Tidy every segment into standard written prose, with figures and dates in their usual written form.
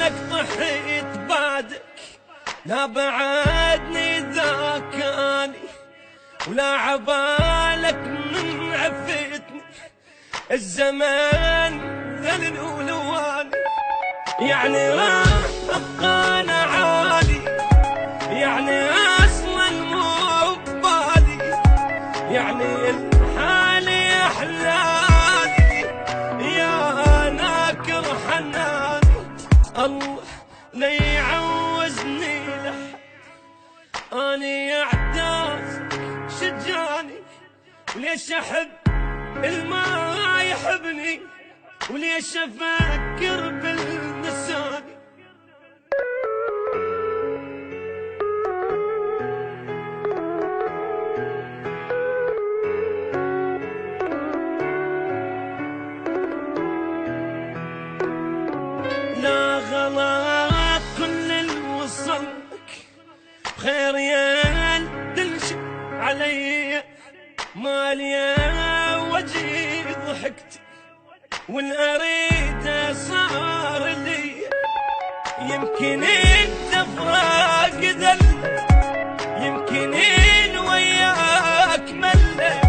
لك طحيت بعدك، لا بعدني ذاك اني، ولا عبالك من عفتني الزمان ذلل ولواني. يعني راح ابقى انا عالي، يعني اصلا مو ببالي، يعني الحالي احلالي يا ناكر حناني. الله لا يعوزني لحد، اني اعتازك شجاني، وليش احب الما يحبني، وليش افكر بالنساني. لا غلط كل اللي وصلك بخير يا تنشي علي، مالي وجهي ضحكتي والاريد صار لي. يمكن انت فراق ذل، يمكن ان وياك ملك،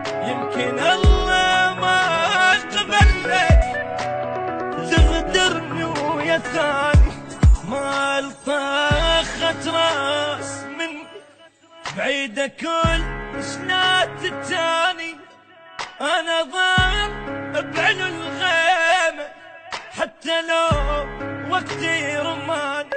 يمكن الله ما قبلك تغدرني ويا ثاني. ما الطاخت راس مني بعيدة كل شنات التاني، انا ضام بعلو الغيمة حتى لو وقتي رماني.